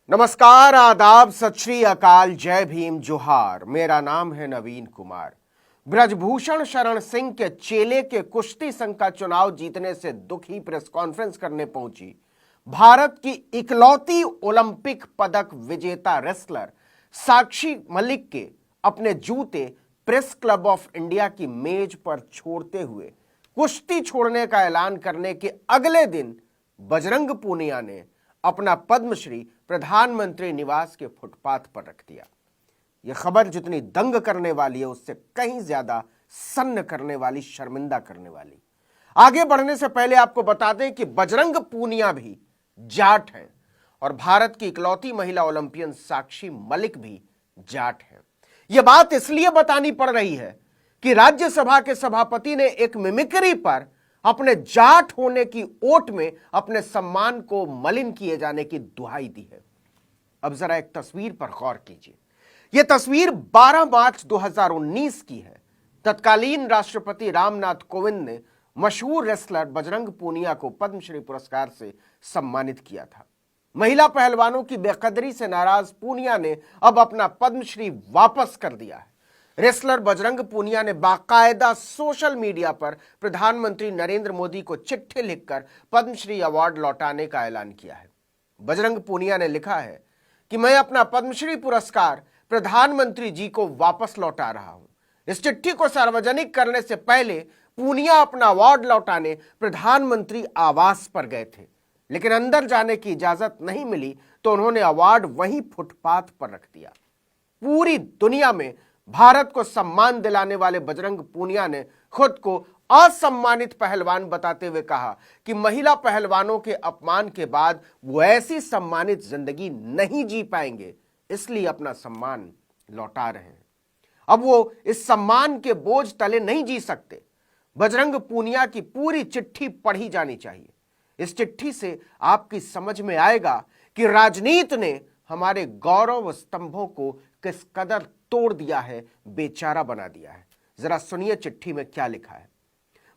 नमस्कार, आदाब, सत श्री अकाल, जय भीम, जोहार। मेरा नाम है नवीन कुमार। ब्रजभूषण शरण सिंह के चेले के कुश्ती संघ का चुनाव जीतने से दुखी प्रेस कॉन्फ्रेंस करने पहुंची भारत की इकलौती ओलंपिक पदक विजेता रेसलर साक्षी मलिक के अपने जूते प्रेस क्लब ऑफ इंडिया की मेज पर छोड़ते हुए कुश्ती छोड़ने का ऐलान करने के अगले दिन बजरंग पूनिया ने अपना पद्मश्री प्रधानमंत्री निवास के फुटपाथ पर रख दिया। यह खबर जितनी दंग करने वाली है उससे कहीं ज्यादा सन्न करने वाली, शर्मिंदा करने वाली। आगे बढ़ने से पहले आपको बता दें कि बजरंग पूनिया भी जाट हैं और भारत की इकलौती महिला ओलंपियन साक्षी मलिक भी जाट हैं। यह बात इसलिए बतानी पड़ रही है कि राज्यसभा के सभापति ने एक मिमिक्री पर अपने जाट होने की ओट में अपने सम्मान को मलिन किए जाने की दुहाई दी है। अब जरा एक तस्वीर पर गौर कीजिए। यह तस्वीर 12 मार्च 2019 की है। तत्कालीन राष्ट्रपति रामनाथ कोविंद ने मशहूर रेसलर बजरंग पूनिया को पद्मश्री पुरस्कार से सम्मानित किया था। महिला पहलवानों की बेकदरी से नाराज पूनिया ने अब अपना पद्मश्री वापस कर दिया है। रेसलर बजरंग पूनिया ने बाकायदा सोशल मीडिया पर प्रधानमंत्री नरेंद्र मोदी को चिट्ठी लिखकर पद्मश्री अवार्ड लौटाने का ऐलान किया है। बजरंग पूनिया ने लिखा है कि मैं अपना पद्मश्री पुरस्कार प्रधानमंत्री जी को वापस लौटा रहा हूं। इस चिट्ठी को सार्वजनिक करने से पहले पूनिया अपना अवार्ड लौटाने प्रधानमंत्री आवास पर गए थे, लेकिन अंदर जाने की इजाजत नहीं मिली तो उन्होंने अवार्ड वहीं फुटपाथ पर रख दिया। पूरी दुनिया में भारत को सम्मान दिलाने वाले बजरंग पूनिया ने खुद को असम्मानित पहलवान बताते हुए कहा कि महिला पहलवानों के अपमान के बाद वो ऐसी सम्मानित जिंदगी नहीं जी पाएंगे, इसलिए अपना सम्मान लौटा रहे हैं। अब वो इस सम्मान के बोझ तले नहीं जी सकते। बजरंग पूनिया की पूरी चिट्ठी पढ़ी जानी चाहिए। इस चिट्ठी से आपकी समझ में आएगा कि राजनीति ने हमारे गौरव स्तंभों को किस कदर तोड़ दिया है, बेचारा बना दिया है। जरा सुनिए चिट्ठी में क्या लिखा है।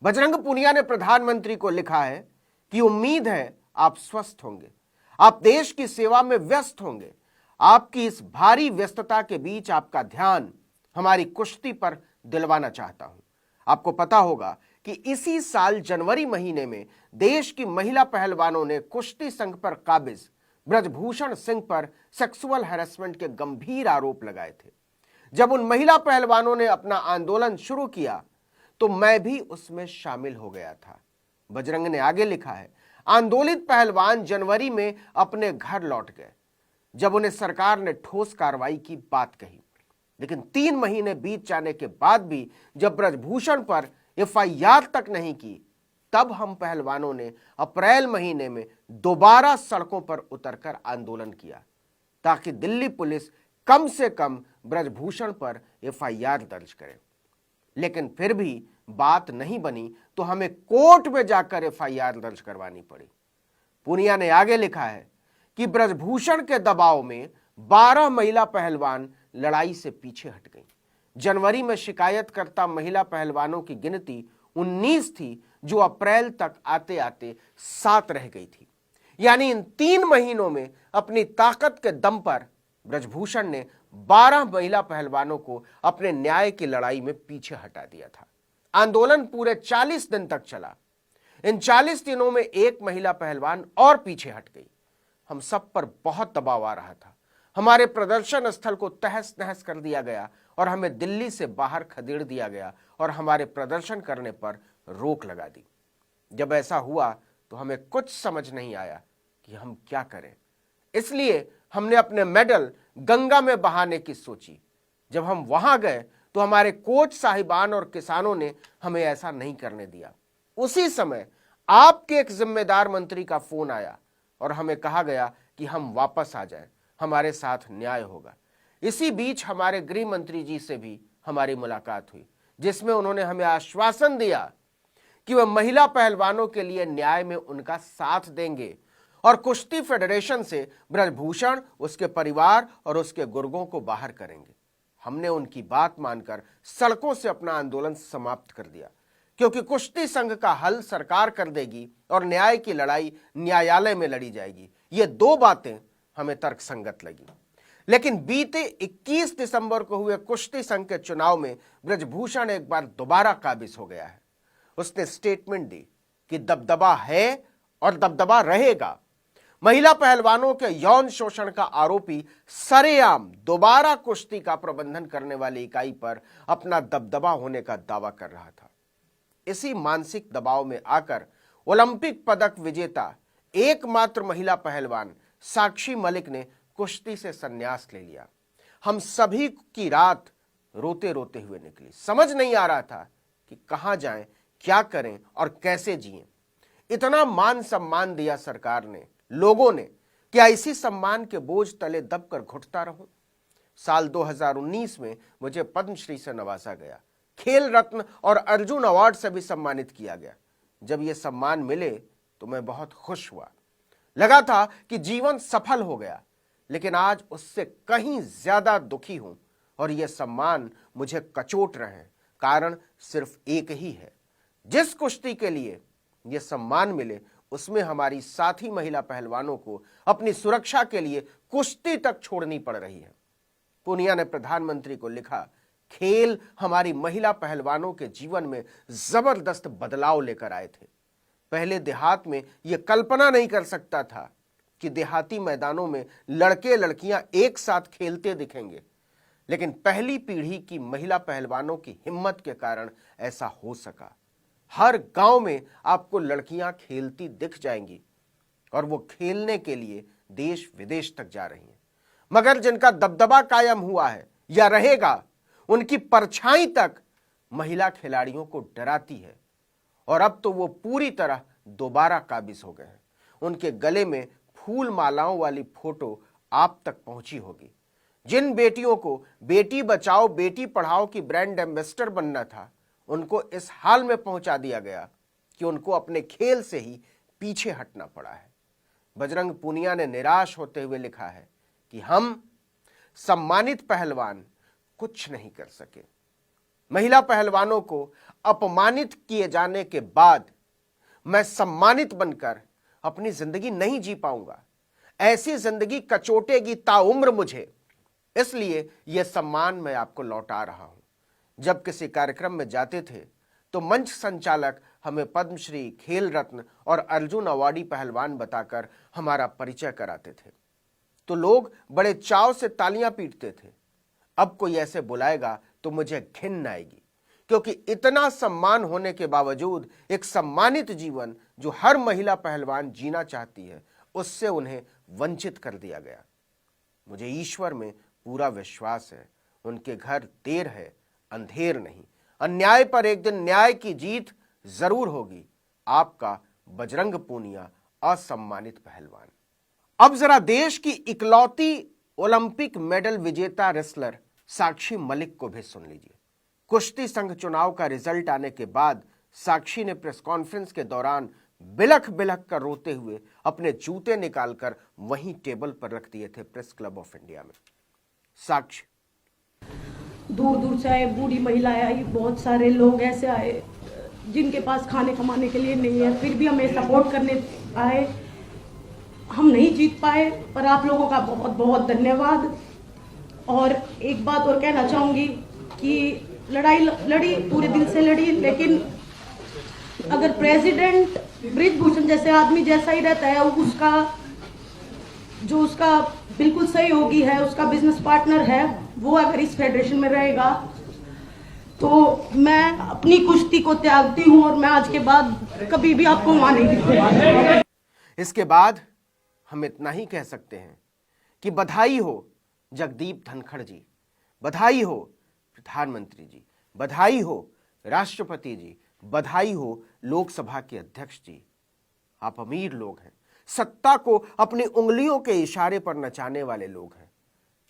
बजरंग पूनिया ने प्रधानमंत्री को लिखा है कि उम्मीद है आप स्वस्थ होंगे, आप देश की सेवा में व्यस्त होंगे। आपकी इस भारी व्यस्तता के बीच आपका ध्यान हमारी कुश्ती पर दिलवाना चाहता हूं। आपको पता होगा कि इसी साल जनवरी महीने में देश की महिला पहलवानों ने कुश्ती संघ पर काबिज ब्रजभूषण सिंह पर सेक्सुअल हैरेसमेंट के गंभीर आरोप लगाए थे। जब उन महिला पहलवानों ने अपना आंदोलन शुरू किया तो मैं भी उसमें शामिल हो गया था। बजरंग ने आगे लिखा है, आंदोलित पहलवान जनवरी में अपने घर लौट गए जब उन्हें सरकार ने ठोस कार्रवाई की बात कही, लेकिन 3 महीने बीत जाने के बाद भी जब ब्रजभूषण पर एफआईआर तक नहीं की, तब हम पहलवानों ने अप्रैल महीने में दोबारा सड़कों पर उतरकर आंदोलन किया ताकि दिल्ली पुलिस कम से कम ब्रजभूषण पर एफआईआर दर्ज करे। लेकिन फिर भी बात नहीं बनी तो हमें कोर्ट में जाकर एफआईआर दर्ज करवानी पड़ी। पूनिया ने आगे लिखा है कि ब्रजभूषण के दबाव में 12 महिला पहलवान लड़ाई से पीछे हट गईं। जनवरी में शिकायतकर्ता महिला पहलवानों की गिनती 19 थी, जो अप्रैल तक आते आते 7 रह गई थी। यानी इन 3 महीनों में अपनी ताकत के दम पर ब्रजभूषण ने 12 महिला पहलवानों को अपने न्याय की लड़ाई में पीछे हटा दिया था। आंदोलन पूरे 40 दिन तक चला। इन 40 दिनों में एक महिला पहलवान और पीछे हट गई। हम सब पर बहुत दबाव आ रहा था। हमारे प्रदर्शन स्थल को तहस नहस कर दिया गया और हमें दिल्ली से बाहर खदेड़ दिया गया और हमारे प्रदर्शन करने पर रोक लगा दी। जब ऐसा हुआ तो हमें कुछ समझ नहीं आया कि हम क्या करें, इसलिए हमने अपने मेडल गंगा में बहाने की सोची। जब हम वहां गए तो हमारे कोच साहिबान और किसानों ने हमें ऐसा नहीं करने दिया। उसी समय आपके एक जिम्मेदार मंत्री का फोन आया और हमें कहा गया कि हम वापस आ जाएं, हमारे साथ न्याय होगा। इसी बीच हमारे गृह मंत्री जी से भी हमारी मुलाकात हुई, जिसमें उन्होंने हमें आश्वासन दिया कि वह महिला पहलवानों के लिए न्याय में उनका साथ देंगे और कुश्ती फेडरेशन से ब्रजभूषण, उसके परिवार और उसके गुर्गों को बाहर करेंगे। हमने उनकी बात मानकर सड़कों से अपना आंदोलन समाप्त कर दिया, क्योंकि कुश्ती संघ का हल सरकार कर देगी और न्याय की लड़ाई न्यायालय में लड़ी जाएगी। ये 2 बातें हमें तर्कसंगत लगी। लेकिन बीते 21 दिसंबर को हुए कुश्ती संघ के चुनाव में ब्रजभूषण एक बार दोबारा काबिज हो गया है। उसने स्टेटमेंट दी कि दबदबा है और दबदबा रहेगा। महिला पहलवानों के यौन शोषण का आरोपी सरेआम दोबारा कुश्ती का प्रबंधन करने वाली इकाई पर अपना दबदबा होने का दावा कर रहा था। इसी मानसिक दबाव में आकर ओलंपिक पदक विजेता एकमात्र महिला पहलवान साक्षी मलिक ने कुश्ती से संन्यास ले लिया। हम सभी की रात रोते रोते हुए निकली। समझ नहीं आ रहा था कि कहां जाएं, क्या करें और कैसे जिएं। इतना मान सम्मान दिया सरकार ने, लोगों ने, क्या इसी सम्मान के बोझ तले दबकर घुटता रहूं? साल 2019 में मुझे पद्मश्री से नवाजा गया, खेल रत्न और अर्जुन अवार्ड से भी सम्मानित किया गया। जब ये सम्मान मिले तो मैं बहुत खुश हुआ। लगा था कि जीवन सफल हो गया, लेकिन आज उससे कहीं ज्यादा दुखी हूं और यह सम्मान मुझे कचोट रहे हैं। कारण सिर्फ एक ही है। जिस कुश्ती के लिए यह सम्मान मिले उसमें हमारी साथी महिला पहलवानों को अपनी सुरक्षा के लिए कुश्ती तक छोड़नी पड़ रही है। पूनिया ने प्रधानमंत्री को लिखा, खेल हमारी महिला पहलवानों के जीवन में जबरदस्त बदलाव लेकर आए थे। पहले देहात में यह कल्पना नहीं कर सकता था कि देहाती मैदानों में लड़के लड़कियां एक साथ खेलते दिखेंगे, लेकिन पहली पीढ़ी की महिला पहलवानों की हिम्मत के कारण ऐसा हो सका। हर गांव में आपको लड़कियां खेलती दिख जाएंगी और वो खेलने के लिए देश विदेश तक जा रही हैं। मगर जिनका दबदबा कायम हुआ है या रहेगा, उनकी परछाई तक महिला खिलाड़ियों को डराती है और अब तो वो पूरी तरह दोबारा काबिज हो गए हैं। उनके गले में फूल मालाओं वाली फोटो आप तक पहुंची होगी। जिन बेटियों को बेटी बचाओ बेटी पढ़ाओ की ब्रांड एम्बेसडर बनना था, उनको इस हाल में पहुंचा दिया गया कि उनको अपने खेल से ही पीछे हटना पड़ा है। बजरंग पूनिया ने निराश होते हुए लिखा है कि हम सम्मानित पहलवान कुछ नहीं कर सके। महिला पहलवानों को अपमानित किए जाने के बाद मैं सम्मानित बनकर अपनी जिंदगी नहीं जी पाऊंगा। ऐसी जिंदगी कचोटेगी ताउम्र मुझे। इसलिए यह सम्मान मैं आपको लौटा रहा हूं। जब किसी कार्यक्रम में जाते थे तो मंच संचालक हमें पद्मश्री, खेल रत्न और अर्जुन अवार्डी पहलवान बताकर हमारा परिचय कराते थे तो लोग बड़े चाव से तालियां पीटते थे। अब कोई ऐसे बुलाएगा तो मुझे घिन आएगी, क्योंकि इतना सम्मान होने के बावजूद एक सम्मानित जीवन जो हर महिला पहलवान जीना चाहती है, उससे उन्हें वंचित कर दिया गया। मुझे ईश्वर में पूरा विश्वास है। उनके घर देर है, अंधेर नहीं। अन्याय पर एक दिन न्याय की जीत जरूर होगी। आपका बजरंग पूनिया, असम्मानित पहलवान। अब जरा देश की इकलौती ओलंपिक मेडल विजेता रेसलर साक्षी मलिक को भी सुन लीजिए। कुश्ती संघ चुनाव का रिजल्ट आने के बाद साक्षी ने प्रेस कॉन्फ्रेंस के दौरान बिलख बिलख कर रोते हुए अपने जूते निकालकर वहीं टेबल पर रख दिए थे प्रेस क्लब ऑफ इंडिया में। साक्षी, दूर दूर से आए, बूढ़ी महिलाएं आई, बहुत सारे लोग ऐसे आए जिनके पास खाने कमाने के लिए नहीं है, फिर भी हमें सपोर्ट करने आए। हम नहीं जीत पाए, पर आप लोगों का बहुत बहुत धन्यवाद। और एक बात और कहना चाहूँगी कि लड़ाई लड़ी, पूरे दिल से लड़ी, लेकिन अगर प्रेसिडेंट ब्रिजभूषण जैसे आदमी जैसा ही रहता है, उसका बिल्कुल सहयोगी है, उसका बिजनेस पार्टनर है, वो अगर इस फेडरेशन में रहेगा तो मैं अपनी कुश्ती को त्यागती हूं और मैं आज के बाद कभी भी आपको वहां नहीं दिखूंगा। इसके बाद हम इतना ही कह सकते हैं कि बधाई हो जगदीप धनखड़ जी, बधाई हो प्रधानमंत्री जी, बधाई हो राष्ट्रपति जी, बधाई हो लोकसभा के अध्यक्ष जी। आप अमीर लोग हैं, सत्ता को अपनी उंगलियों के इशारे पर नचाने वाले लोग हैं।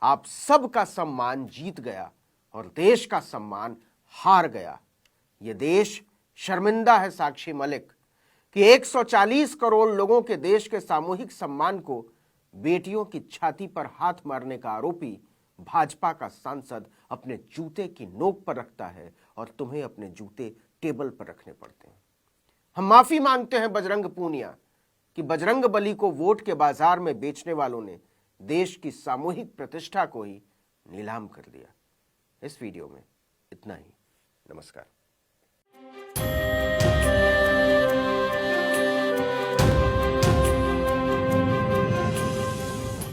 आप सबका सम्मान जीत गया और देश का सम्मान हार गया। यह देश शर्मिंदा है साक्षी मलिक कि 140 करोड़ लोगों के देश के सामूहिक सम्मान को बेटियों की छाती पर हाथ मारने का आरोपी भाजपा का सांसद अपने जूते की नोक पर रखता है और तुम्हें अपने जूते टेबल पर रखने पड़ते हैं। हम माफी मांगते हैं बजरंग पूनिया कि बजरंग बली को वोट के बाजार में बेचने वालों ने देश की सामूहिक प्रतिष्ठा को ही नीलाम कर दिया। इस वीडियो में इतना ही। नमस्कार।